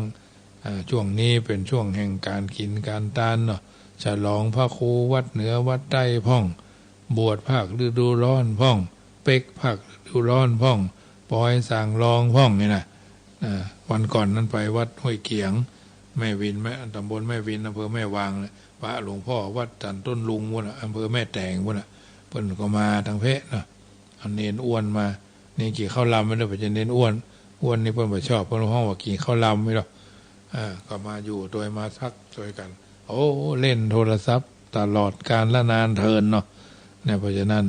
ช่วงนี้เป็นช่วงแห่งการกินการทานเนาะฉลองพระครูวัดเหนือวัดใต้พ่องบวชภาคฤดูร้อนพ่องเป็กภาคฤดูร้อนพ่องปอยสั่งรองพ่องนี่นะวันก่อนนั้นไปวัดห้วยเกียงแม่วินตำบลแม่วินอำเภอแม่วางพระหลวงพ่อวัดจันต้นลุงวะอำเภอแม่แตงวะเพิ่นก็มาทางเพชรนะเอาเนนอ้วนมานี่กี่ข้าวลำไม่ได้ไปจะเนนอ้วนนี่เพิ่นไม่ชอบเพิ่นห้องว่ากี่ข้าวลำไม่หรอกก็มาอยู่โดยมาซักช่วยกันโอ้เล่นโทรศัพท์ตลอดการละนานเทินเนาะเนี่ยเพราะฉะนั้น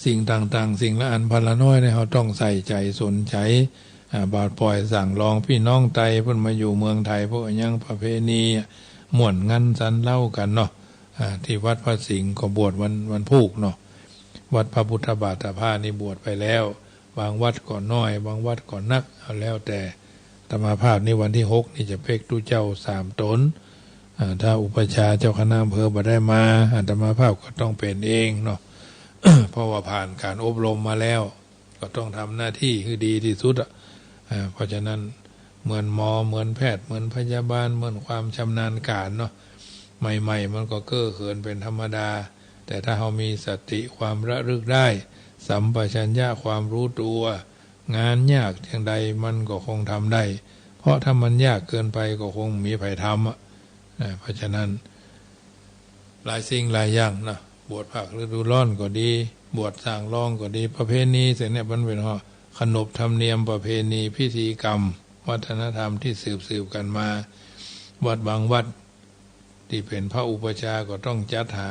สิ่งต่างๆสิ่งละอันพันละน้อยเนี่ยเขาต้องใส่ใจสนใจบาดปล่อยสั่งลองพี่น้องไตเพิ่นมาอยู่เมืองไทยพวกยังประเพณีม่วนงันสันเล่ากันเนาะที่วัดพระสิงห์ก็บวชวันพุธเนาะวัดพระพุทธบาทผ้านี่บวชไปแล้วบางวัดก่อนน้อยบางวัดก่อนนักเอาแล้วแต่ธรรมาภาพนี่วันที่6นี่จะเพ็กตุเจ้า3 ตนถ้าอุปชาเจ้าคณะอำเภอบ่ได้มาอาตมาภาพก็ต้องเป็นเองเนาะ เพราะว่าผ่านการอบรมมาแล้วก็ต้องทำหน้าที่ให้ดีที่สุดเพราะฉะนั้นเหมือนหมอเหมือนแพทย์เหมือนพยาบาลเหมือนความชำนาญการเนาะใหม่ๆมันก็เก้อเขินเป็นธรรมดาแต่ถ้าเรามีสติความระลึกได้สัมปชัญญะความรู้ตัวงานยากอย่างใดมันก็คงทำได้เพราะถ้ามันยากเกินไปก็คงมีไผทำเพราะฉะนั้นหลายสิ่งหลายอย่างนะบวชภาคฤดูร้อนก็ดีบวชสั่งรองก็ดีประเพณีเสร็จเนี่ยมันเป็นขนบธรรมเนียมประเพณีพิธีกรรมวัฒนธรรมที่สืบกันมาวัดบางวัดที่เป็นพระอุปชาก็ต้องจัดหา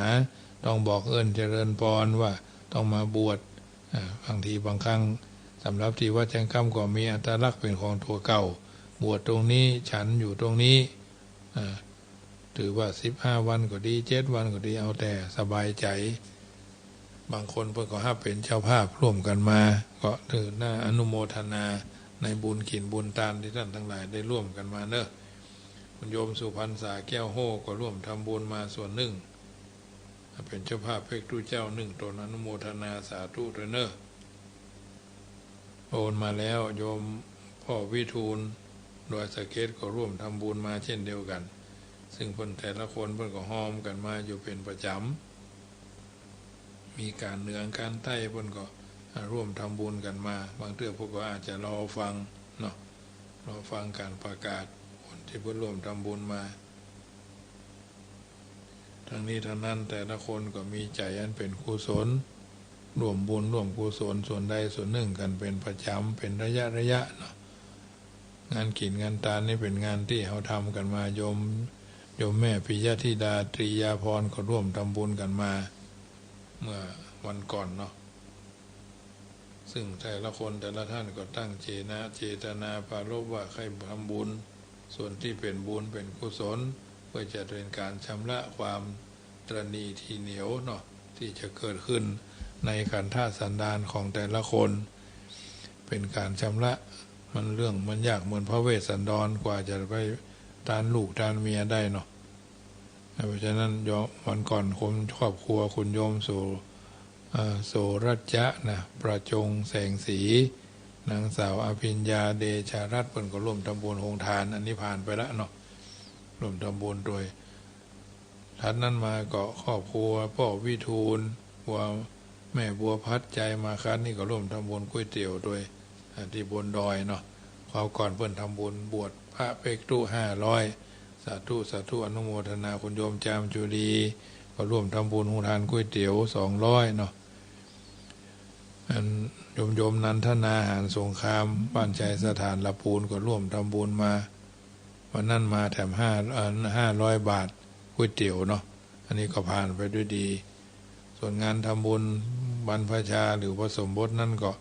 ต้องบอกเจริญพรว่าต้องมาบวชบางทีบางครั้งสำหรับที่วัดแจ้งคำก็มีอัตลักษณ์เป็นของตัวเก่าบวชตรงนี้ฉันอยู่ตรงนี้ถือว่า15 วันก็ดี7 วันก็ดีเอาแต่สบายใจ บางคนเพิ่นก็ห้าเป็นเจ้าภาพร่วมกันมาก็ถือหน้าอนุโมทนาในบุญขินบุญทานที่ท่านทั้งหลายได้ร่วมกันมาเนอะคุณโยมสุพรรณษาแก้วโฮก็ร่วมทำบุญมาส่วนหนึ่งเป็นเจ้าภาพเพกตู้เจ้าหนึ่งตนอนุโมทนาสาธุด้วยเนอะโอนมาแล้วโยมพ่อวิทูลโดยสเกตก็ร่วมทำบุญมาเช่นเดียวกันซึ่งเพิ่นแต่ละคนเพิ่นก็ห้อมกันมาอยู่เป็นประจำมีการเหนือการใต้เพิ่นก็ร่วมทำบุญกันมาบางเทื่อพวกก็อาจจะรอฟังเนาะรอฟังการประกาศคนที่เพิ่นร่วมทำบุญมาทั้งนี้ทั้งนั้นแต่ละคนก็มีใจอันเป็นกุศลร่วมบุญร่วมกุศลส่วนใดส่วนหนึ่งกันเป็นประจำเป็นระยะเนาะงานกินงานตาลนี่เป็นงานที่เขาทำกันมาโยมแม่ปิยธิดาตรียาพรก็ร่วมทำบุญกันมาเมื่อวันก่อนเนาะซึ่งแต่ละคนแต่ละท่านก็ตั้งเจตนาปรารภว่าใครทำบุญส่วนที่เป็นบุญเป็นกุศลเพื่อจะเป็นการชำระความตระหนี่ที่เหนียวเนาะที่จะเกิดขึ้นในขันธสันดานของแต่ละคนเป็นการชำระมันยากเหมือนพระเวสสันดรกว่าจะไปทานลูกทานเมียได้เนาะเพราะฉะนั้นวันก่อนคนครอบครัวคุณโยมโสรัชยะนะประจงแสงสีนางสาวอภิญญาเดชารัตน์เพิ่นก็ร่วมทำบุญโฮงทานอันนี้ผ่านไปแล้วเนาะร่วมทำบุญโดยท่านนั้นมาก็ครอบครัวพ่อวิทูลแม่บัวพัดใจมาคันนี่ก็ร่วมทำบุญก๋วยเตี๋ยวโดยที่บนดอยเนาะคราวก่อนเพิ่นทำบุญบวชพระเปกตู้500สาธุอนุโมทนาคุณโยมจามจุลีก็ร่วมทำบุญโฮงทานก๋วยเตี๋ยว200เนาะโยมนันทนาหารสงครามบ้านใจสถานละปูนก็ร่วมทำบุญมาวันนั้นมาแถม500 บาทก๋วยเตี๋ยวเนาะอันนี้ก็ผ่านไปด้วยดีส่วนงานทำบุญบรรพชาหรือผสมบทนั่นก็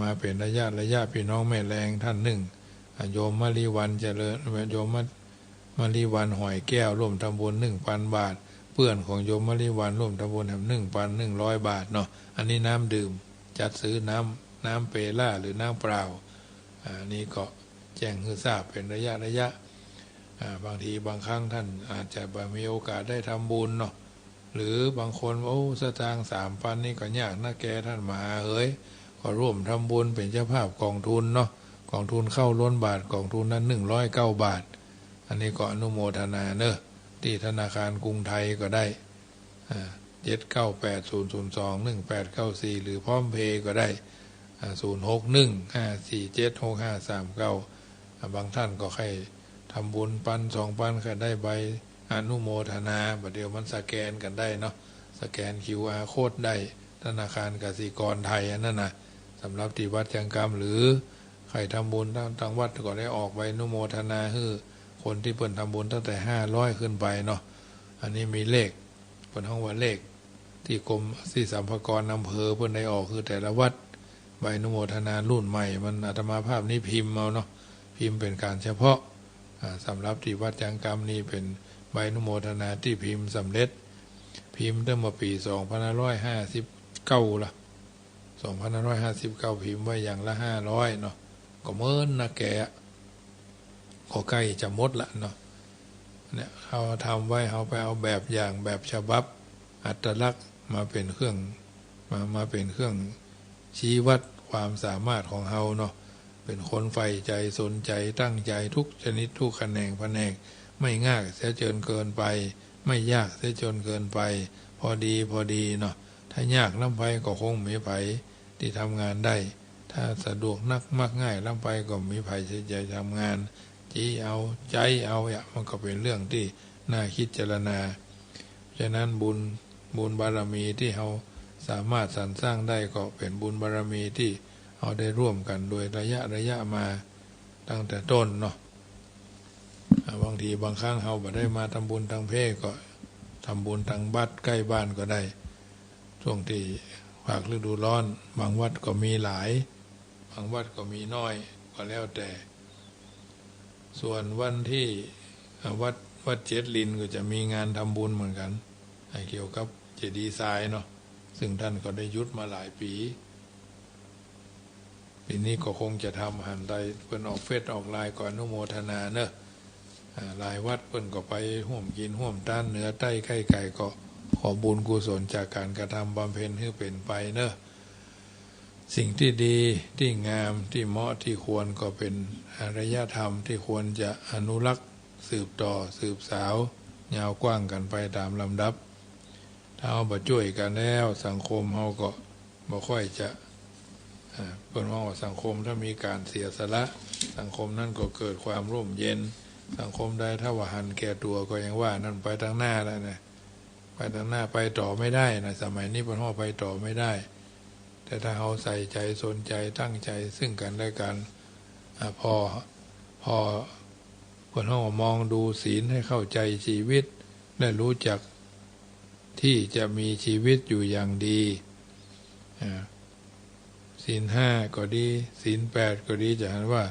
มาเป็นระยะพี่น้องแม่แรงท่านหนึ่งโยมมลีวันเจริญโยมมลีวันหอยแก้วร่วมทำบุญ1,000 บาทเพื่อนของโยมมลีวันร่วมทำบุญแถม1,100 บาทเนาะอันนี้น้ำดื่มจัดซื้อน้ำเปล่าหรือน้ำเปล่านี่ก็แจ้งให้ทราบเป็นระยะบางทีบางครั้งท่านอาจจะมีโอกาสได้ทำบุญเนาะหรือบางคนสตางค์3,000นี่ก็ยากนะแกท่านมาก็ร่วมทำบุญเป็นเจ้าภาพกองทุนเนาะกองทุนเข้าล้นบาทกองทุนนั้น109 บาทอันนี้ก็อนุโมทนาเนอะที่ธนาคารกรุงไทยก็ได้7980021,894หรือพร้อมเพย์ก็ได้0615476539บางท่านก็ให้ทำบุญ1,000-2,000ก็ได้ใบอนุโมทนาบัดเดียวมันสแกนกันได้เนาะสแกน QR โค้ดได้ธนาคารกสิกรไทยนั่นนะสำหรับที่วัดจังกรรมหรือใครทำบุญทางวัดก็ได้ออกใบอนุโมทนาให้คนที่เพิ่นทำบุญตั้งแต่500ขึ้นไปเนาะอันนี้มีเลขเพิ่นห้องว่าเลขที่กรมที่สัมภากรอำเภอเพิ่นได้ออกคือแต่ละวัดใบอนุโมทนารุ่นใหม่มันอาตมาภาพนี้พิมพ์เอาเนาะพิมพ์เป็นการเฉพาะสำหรับที่วัดจังกรรมนี่เป็นใบอนุโมทนาที่พิมพ์สำเร็จพิมพ์ตั้งแต่ปี2559ละ2559พิมพ์ไว้อย่างละ500เนาะก็เมินนะแกก็ใกล้จะหมดละเนาะเนี่ยเขาทำไว้เขาไปเอาแบบอย่างแบบฉบับอัตลักษณ์มาเป็นเครื่องมาเป็นเครื่องชี้วัดความสามารถของเขาเนาะเป็นคนใฝ่ใจสนใจตั้งใจทุกชนิดทุกแขนงไม่ง่ายเสียจนเกินไปไม่ยากเสียจนเกินไปพอดีเนาะถ้ายากล้ำไปก็คงมีไผที่ทำงานได้ถ้าสะดวกนักมากง่ายล้ำไปก็มีไผที่จะทำงานจี้เอาใจเอามันก็เป็นเรื่องที่น่าคิดเจรณาฉะนั้นบุญบารมีที่เราสามารถสรรสร้างได้ก็เป็นบุญบารมีที่เราได้ร่วมกันโดยระยะมาตั้งแต่ต้นเนาะบางทีบางครั้งเราบ่ได้มาทำบุญทางเพศก็ทำบุญทางบัดใกล้บ้านก็ได้ช่วงที่ภาคฤดูร้อนบางวัดก็มีหลายบางวัดก็มีน้อยก็แล้วแต่ส่วนวันที่วัดเจ็ดลินก็จะมีงานทำบุญเหมือนกันเกี่ยวกับเจดีย์ทรายเนาะ ซึ่งท่านก็ได้ยุดมาหลายปีนี้ก็คงจะทำหันใดเพิ่นออกเฟซออกไลน์ก่อนอนุโมทนาเนอะหลายวัดเพิ่นก็ไปห่วมกินห่วมต้านเหนือใต้ไข่ไก่ก็ขอบุญกุศลจากการกระทำบำเพ็ญให้เป็นไปเนอะสิ่งที่ดีที่งามที่เหมาะที่ควรก็เป็นอารยธรรมที่ควรจะอนุรักษ์สืบต่อสืบสาวยาวกว้างกันไปตามลำดับถ้าเอามาช่วยกันแล้วสังคมเราก็บ่ค่อยจะเพิ่นว่าสังคมถ้ามีการเสียสละสังคมนั้นก็เกิดความร่มเย็นสังคมใดถ้าว่าหันแก่ตัวก็ยังว่านั่นไปทางหน้าแล้วนะไปทางหน้าไปต่อไม่ได้นะสมัยนี้เพิ่นว่าไปต่อไม่ได้แต่ถ้าเราใส่ใจสนใจตั้งใจซึ่งกันและกันพอเพิ่นว่ามองดูศีลให้เข้าใจชีวิตและรู้จักที่จะมีชีวิตอยู่อย่างดีศีลห้าก็ดีศีลแปดก็ดีจะเห็นว่า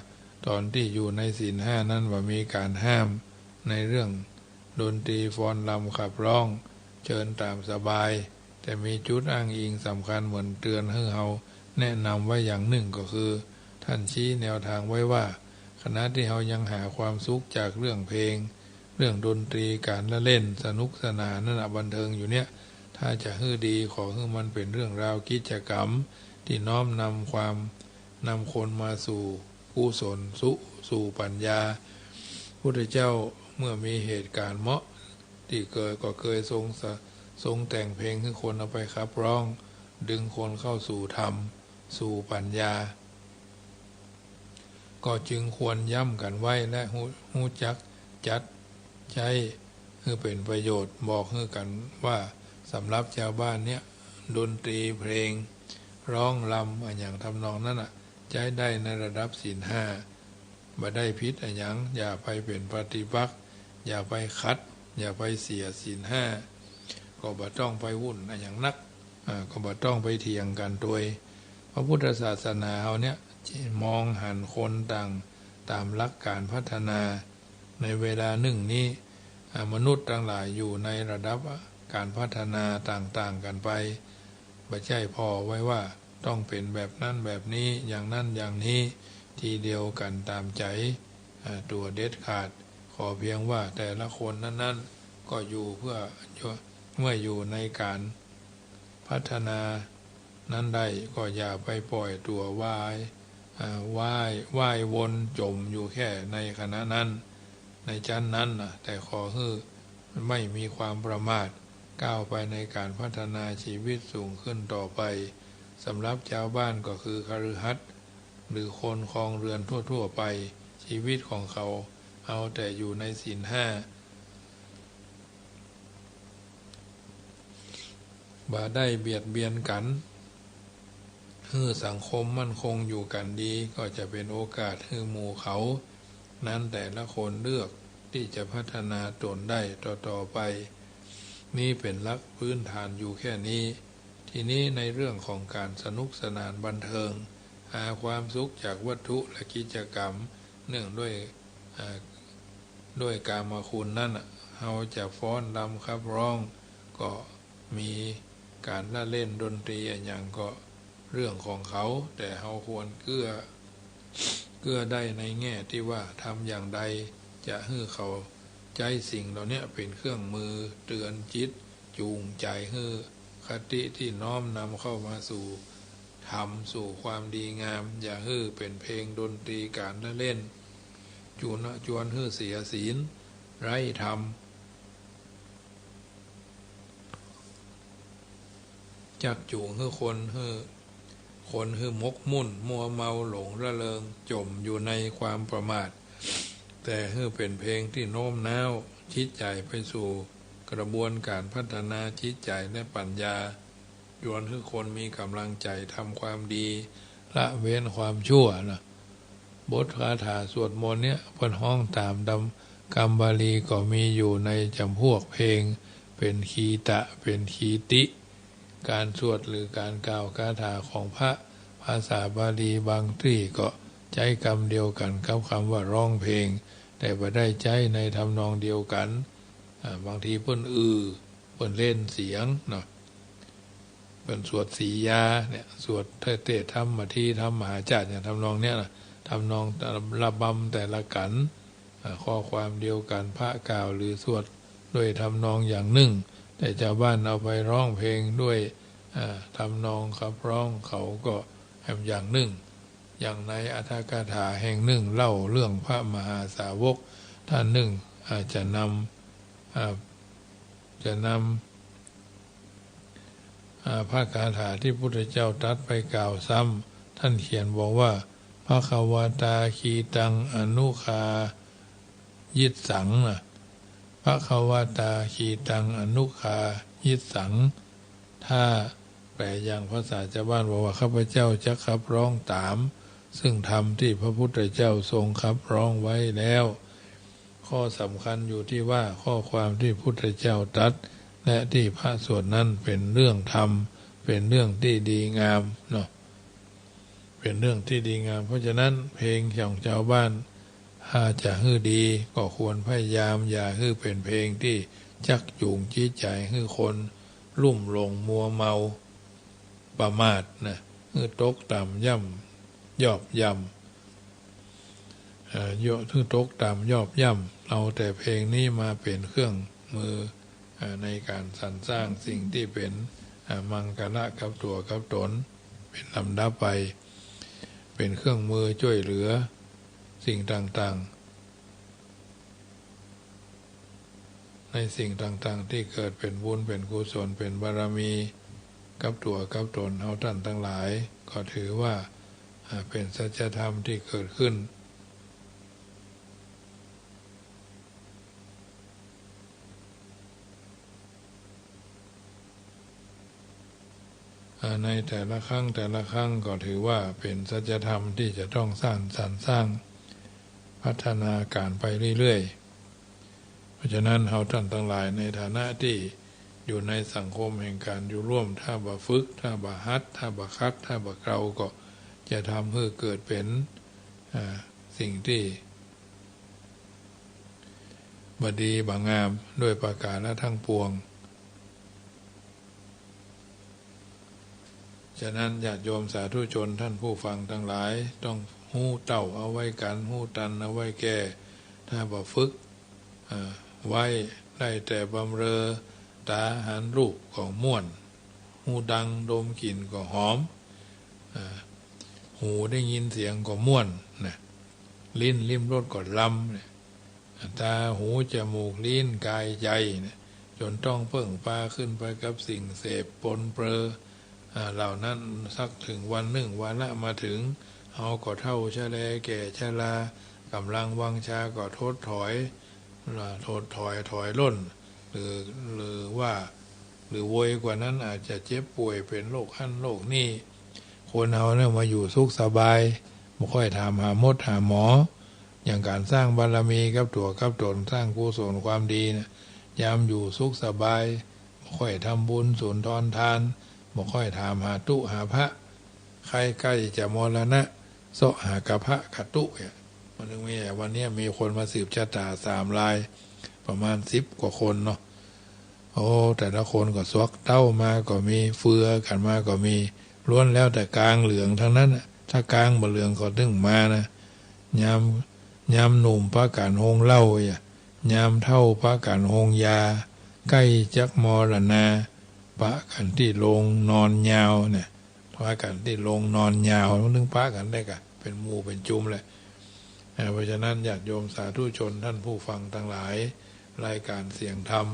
ตอนที่อยู่ในศีลห้านั้นว่ามีการห้ามในเรื่องดนตรีฟ้อนรำขับร้องเชิญตามสบายแต่มีจุดอ้างอิงสำคัญเหมือนเตือนให้เราแนะนำไว้อย่างหนึ่งก็คือท่านชี้แนวทางไว้ว่าขณะที่เรายังหาความสุขจากเรื่องเพลงเรื่องดนตรีการละเล่นสนุกสนานนั่นบันเทิงอยู่เนี่ยถ้าจะให้ดีขอให้มันเป็นเรื่องราวกิจกรรมที่น้อมนำคนมาสู่กุศลสู่ปัญญาพุทธเจ้าเมื่อมีเหตุการณ์เหมาะที่เคยทรงแต่งเพลงให้คนเอาไปขับร้องดึงคนเข้าสู่ธรรมสู่ปัญญาก็จึงควรย้ำกันไว้และหูจักจัดใช้ให้เป็นประโยชน์บอกให้กันว่าสำหรับชาวบ้านเนี่ยดนตรีเพลงร้องรำอย่างทำนองนั้นใช้ได้ในระดับศีลห้าบ่ได้พิษอย่างอย่าไปเป็นปฏิปักษ์อย่าไปคัดอย่าไปเสียศีลห้าก็บ่ต้องไปวุ่นอย่างนักก็บ่ต้องไปเถียงกันโดยพระพุทธศาสนาเราเนี่ยมองหันคนต่างตามหลักการพัฒนาในเวลาหนึ่งนี้มนุษย์ทั้งหลายอยู่ในระดับการพัฒนาต่างๆกันไปบ่ใช่พอไว้ว่าต้องเป็นแบบนั้นแบบนี้อย่างนั้นอย่างนี้ทีเดียวกันตามใจตัวเด็ดขาดขอเพียงว่าแต่ละคนนั้นๆก็อยู่เพื่อเมื่ออยู่ในการพัฒนานั้นได้ก็อย่าไปปล่อยตัวว่ายวนจมอยู่แค่ในขณะนั้นในชั้นนั้นแต่ขอให้ไม่มีความประมาทก้าวไปในการพัฒนาชีวิตสูงขึ้นต่อไปสำหรับชาวบ้านก็คือคฤหัสถ์หรือคนครองเรือนทั่วๆไปชีวิตของเขาเอาแต่อยู่ในศีลห้าบ่ได้เบียดเบียนกันให้สังคมมั่นคงอยู่กันดีก็จะเป็นโอกาสให้หมู่เขานั้นแต่ละคนเลือกที่จะพัฒนาตนได้ต่อไปนี่เป็นหลักพื้นฐานอยู่แค่นี้ทีนี้ในเรื่องของการสนุกสนานบันเทิงหาความสุขจากวัตถุและกิจกรรมเนื่องด้วยกามคุณนั่นเราจะฟ้อนรำขับร้องก็มีการละเล่นดนตรีอย่างก็เรื่องของเขาแต่เราควรเกื้อได้ในแง่ที่ว่าทำอย่างใดจะให้เขาใจสิ่งเหล่านี้เป็นเครื่องมือเตือนจิตจูงใจให้คติที่น้อมนำเข้ามาสู่ธรรมสู่ความดีงามอย่าให้เป็นเพลงดนตรีการละเล่นจวนให้เสียศีลไร้ธรรมจักจูงให้คนให้มกมุ่นมัวเมาหลงระเริงจมอยู่ในความประมาทแต่ให้เป็นเพลงที่โน้มน้าวจิตใจไปสู่กระบวนการพัฒนาจิตใจและปัญญาชวนให้คนมีกำลังใจทำความดีละเว้นความชั่วนะบทคาถาสวดมนต์เนี่ยเพิ่นห้องตามคำบาลีก็มีอยู่ในจำพวกเพลงเป็นคีตะเป็นคีติการสวดหรือการกล่าวคาถาของพระภาษาบาลีบางที่ก็ใช้คำเดียวกันกับคำว่าร้องเพลงแต่บ่ได้ใช้ในทำนองเดียวกันบางทีเพิ่นเพิ่นเล่นเสียงเนาะ เป็นสวดสียาเนี่ยสวดเทศธรรมมาที่ธรรมมหาจารย์เนี่ยทำนองเนี้ยนะทำนองระบำแต่ละกันข้อความเดียวกันพระกล่าวหรือสวดด้วยทำนองอย่างหนึ่งแต่ชาวบ้านเอาไปร้องเพลงด้วยทำนองขับร้องเขาก็แห่งอย่างหนึ่งอย่างในอัตถกถาแห่งหนึ่งเล่าเรื่องพระมหาสาวกท่านหนึ่งอาจจะนำพระคาถาที่พุทธเจ้าตรัสไปกล่าวซ้ำท่านเขียนบอกว่าภควตาคีตังอนุคายิสสังนะภควตาคีตังอนุคายิสสังถ้าแปลอย่างภาษาชาวบ้านบอกว่าข้าพเจ้าจะขับร้องตามซึ่งธรรมที่พระพุทธเจ้าทรงขับร้องไว้แล้วข้อสำคัญอยู่ที่ว่าข้อความที่พุทธเจ้าตรัสและที่พระสวดนั้นเป็นเรื่องธรรมเป็นเรื่องที่ดีงามเนาะเป็นเรื่องที่ดีงามเพราะฉะนั้นเพลงของชาวบ้านถ้าจะฮือดีก็ควรพยายามอย่าฮือเป็นเพลงที่ชักจูงจิตใจฮือคนลุ่มหลงมัวเมาประมาทนะฮือตกต่ำย่ำยอบย่ำฮือตกต่ำยอบย่ำเอาแต่เพลงนี้มาเป็นเครื่องมือในการสรรสร้างสิ่งที่เป็นมังกรกับตัวกับตนเป็นลำดับไปเป็นเครื่องมือช่วยเหลือสิ่งต่างๆในสิ่งต่างๆที่เกิดเป็นบุญเป็นกุศลเป็นบารมีกับตัวกับตนเอาท่านทั้งหลายก็ถือว่าเป็นสัจธรรมที่เกิดขึ้นในแต่ละครั้งก็ถือว่าเป็นสัจธรรมที่จะต้องสร้างพัฒนาการไปเรื่อยๆเพราะฉะนั้นเราท่านทั้งหลายในฐานะที่อยู่ในสังคมแห่งการอยู่ร่วมถ้าบ่ฝึกถ้าบ่ฮัดถ้าบ่คัดถ้าบ่เกลาก็จะทำให้เกิดเป็นสิ่งที่บดีบางามด้วยประการทั้งปวงฉะนั้นญาติโยมสาธุชนท่านผู้ฟังทั้งหลายต้องหู้เต่าเอาไว้กันหู้ตันเอาไว้แก่ถ้าบ่ฝึกไว้ได้แต่บำเรอตาหันรูปก็ม่วนหูดังดมกลิ่นก็หอมหูได้ยินเสียงก็ม่วนนะลิ้นลิ้มรสก็ล้ำตาหูจมูกลิ้นกายใจนะจนต้องเพิ่งพาขึ้นไปกับสิ่งเสพปนเปื้อเหล่านั้นสักถึงวันหนึ่งวาระมาถึงเอาก็เท่าชะแลแก่ชรากำลังวังชาก็ถดถอยล่นหรือว่าหรือโวยกว่านั้นอาจจะเจ็บป่วยเป็นโรคหั่นโรคนี่คนเราเนี่ยมาอยู่สุขสบายไม่ค่อยถามหาหมออย่างการสร้างบารมีกับตัวกับตนสร้างกุศลความดีนะยามอยู่สุขสบายไม่ค่อยทำบุญสุนทรทานไม่ค่อยถามหาตุหาพระใกล้จะมรณะเสาะหากระพระกตุเนี่ยมันนึงมีวันนี้มีคนมาสืบชะตา3 รายประมาณ10 กว่าคนเนาะโอ้แต่ละคนก็สวกเต้ามาก็มีเฟือกันมาก็มีล้วนแล้วแต่กลางเหลืองทั้งนั้นถ้ากลางบ่เหลืองก็ตึงมานะยามหนุ่มพระการหงเล่ายามเท่าพระการหงยาใกล้จักมรณาพระกันที่ลงนอนยาวเนี่ยพระกันที่ลงนอนยาวนึงพระกันได้กะเป็นหมู่เป็นจุ่มเลยเพราะฉะนั้นญาติโยมสาธุชนท่านผู้ฟังทั้งหลายรายการเสียงธรรม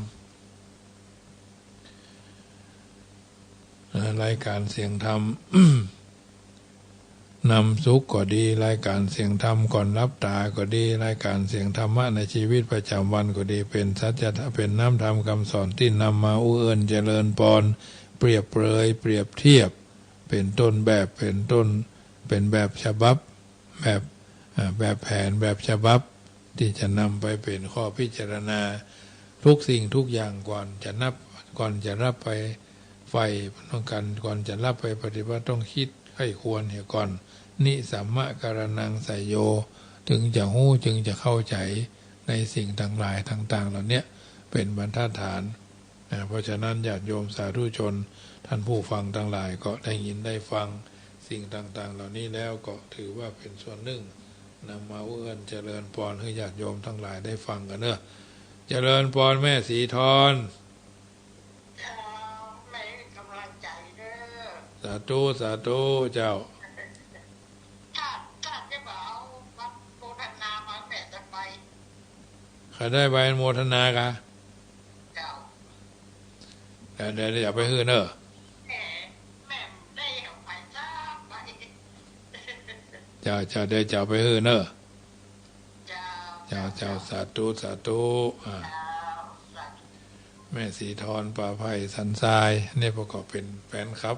รายการเสียงธรรม นำสุขก็ดีรายการเสียงธรรมก่อนรับตาก็ดีรายการเสียงธรรมะในชีวิตประจำวันก็ดีเป็นสัจธรรมเป็นน้ำธรรมคำสอนที่นำมาอุ้เอิญเจริญปอนเปรียบเปรยเปรียบเทียบเป็นต้นแบบเป็นแบบฉบับแบบแผนแบบฉบับที่จะนำไปเป็นข้อพิจารณาทุกสิ่งทุกอย่างก่อนจะรับไปไฟต้องการก่อนจะรับไปปฏิบัติต้องคิดให้ควรเหี่ยก่อนนิสัมมะการนังไสยโยถึงจะหู้จึงจะเข้าใจในสิ่งต่างๆต่างๆเหล่านี้เป็นบรรทัดฐานเพราะฉะนั้นญาติโยมสาธุชน ท่านผู้ฟังทั้งหลายก็ได้ยินได้ฟังสิ่งต่างๆเหล่านี้แล้วก็ถือว่าเป็นส่วนหนึ่งนำมาเอื้อนเจริญพรให้ญาติโยมทั้งหลายได้ฟังกันเนอะเจริญพรแม่สีทรแม่กำลังใจเด้อสาธุสาธุเจ้าถ้าจะบอกวัดโบราณนามาแม่จะไปใครได้ใบโมทนากะเจ้าเดี๋ยวอย่าไปฮื้อเนอะแม่ได้เอาไปจ้าไปเจ้าได้เจ้าไปฮื้อเนอะเจ้าสาธุสาธุแม่สีทรป่าไผ่สันทรายนี่ประกอบเป็นแฟนครับ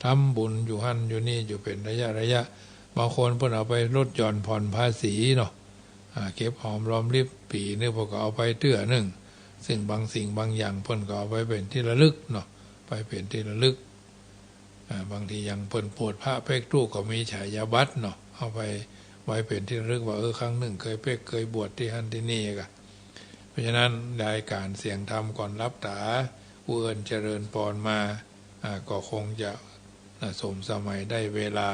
ทำบุญอยู่หั่นอยู่นี่อยู่เป็นระยะบางคนเพิ่นเอาไปลดหย่อนผ่อนภาษีเนาะเก็บหอมรอมริบปีนี่พวกก็เอาไปเตื้อหนึ่งซึ่งบางสิ่งบางอย่างเพิ่นก็เอาไปเป็นที่ระลึกเนาะไปเป็นที่ระลึกบางทียังเพิ่นโปรดพระเพ็กตู้ก็มีฉายาบัตรเนาะเอาไปไว้เป็นที่ระลึกว่าครั้งหนึ่งเคยเพ็กเคยบวชที่หั่นที่นี่กะเพราะฉะนั้นได้การเสียงธรรมก่อนรับตาผู้เอิญเจริญพรมาก็คงจะสมสมัยได้เวลา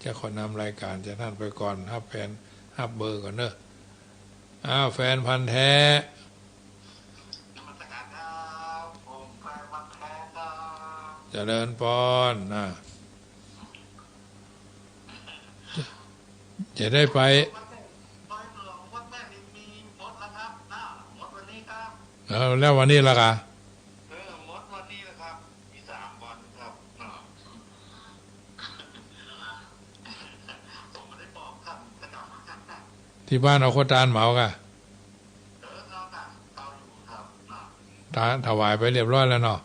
จะขอนำรายการจะท่านไปก่อนฮับแฟนฮับเบอร์ก่อนเนอะแฟนพันธุ์แท้เจริญพรจะได้ไปแล้ววันนี้ล่ะกะหมดวันนี้แล้วครับอีก3 วันครับผมไม่ได้บอกครับที่บ้านเอาโคตานเหมากะเอาอยู่ครับถวายไปเรียบร้อยแล้วเนาะ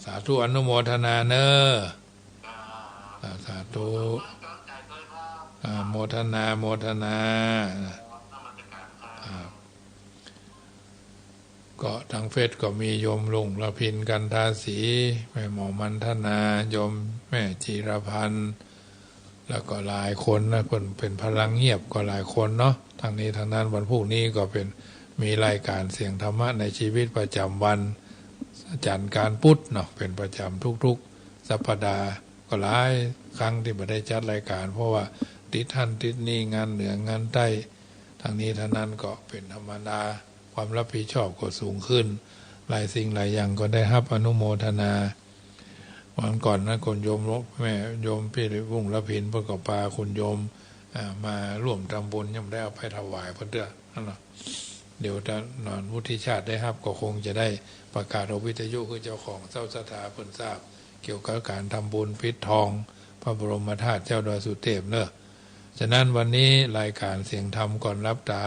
สาธุอนุโมทนาเนอะสาธุโมทนาก็ทางเฟซก็มีโยมลุงละพินกันทาสีแม่หมอมันธนาโยมแม่จีรพันธ์แล้วก็หลายคนนะเป็นพลังเงียบก็หลายคนเนาะทางนี้ทางนั้นวันพรุ่งนี้ก็เป็นมีรายการเสียงธรรมะในชีวิตประจำวันจันทร์การพุธเนาะเป็นประจำทุกๆสัปดาห์ก็หลายครั้งที่ไม่ได้จัดรายการเพราะว่าติดท่านติดนี่งานเหนืองานใต้ทางนี้ทางนั้นก็เป็นธรรมดาความรับผิดชอบก็สูงขึ้นหลายสิ่งหลายอย่างก็ได้รับอนุโมทนาวันก่อนนะคนโยมแม่โยมพี่รุ่งละพินประกอบปาคุณโยมมาร่วมทำบุญยังได้เอาไปถวายเพื่อนเด้อนั่นแหละเดี๋ยวจะนอนวุฒิชาติได้รับก็คงจะได้ประกาศวิทยุคือเจ้าของเจ้าสถาเพิ่นทราบเกี่ยวกับการทำบุญปิดทองพระบรมธาตุเจ้าดอยสุเทพเนอะฉะนั้นวันนี้รายการเสียงธรรมก่อนรับตา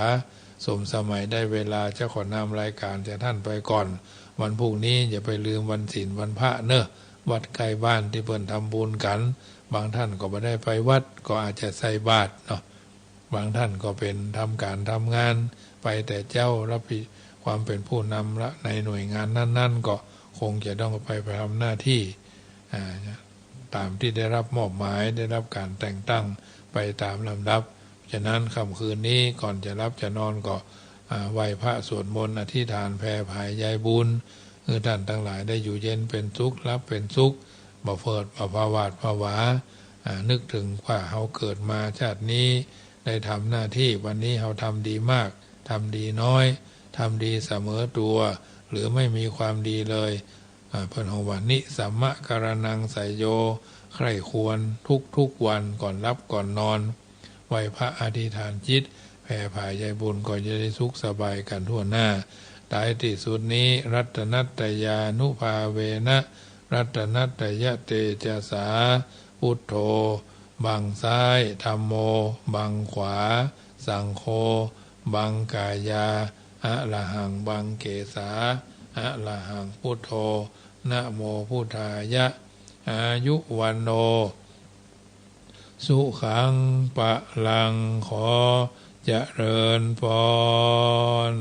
สมสมัยได้เวลาจะขอนำรายการจะท่านไปก่อนวันพรุ่งนี้อย่าไปลืมวันศีลวันพระเนอะวัดใกล้บ้านที่เพิ่นทำบุญกันบางท่านก็ไม่ได้ไปวัดก็อาจจะใส่บาตรเนาะบางท่านก็เป็นทำการทำงานไปแต่เจ้ารับผิดความเป็นผู้นำละในหน่วยงานนั้นๆก็คงจะต้องไปทำหน้าที่ตามที่ได้รับมอบหมายได้รับการแต่งตั้งไปตามลำดับฉะนั้นค่ำคืนนี้ก่อนจะรับจะนอนก็ไหว้พระสวดมนต์อธิษฐานแผ่ภายยายบุญท่านทั้งหลายได้อยู่เย็นเป็นสุขรับเป็นสุขบ่เฟิดบ่ภาวาดภาวานึกถึงว่าเราเกิดมาชาตินี้ได้ทำหน้าที่วันนี้เราทำดีมากทำดีน้อยทำดีเสมอตัวหรือไม่มีความดีเลยเพิ่นของวันนิสัมมะการนังไสยโยใคร่ควรทุกวันก่อนรับก่อนนอนไหว้พระอธิษฐานจิตแผ่ภายยายบุญก็จะได้สุขสบายกันทั่วหน้าท้ายที่สุดนี้รัตนัตตยานุภาเวนะรัตนัตตยะเตจาสาพุทโธบังซ้ายธัมโมบังขวาสังโฆบังกายาอะระหังบังเกสาอะระหังพุทโธนะโมพุทธายะอายุวันโนสุขังปะลังขอเจริญพร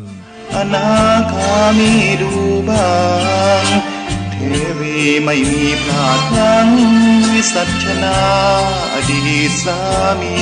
อนาคามีดูบ้างเทวีไม่มีพลาดพลั้งวิสัชนาอดีตสามี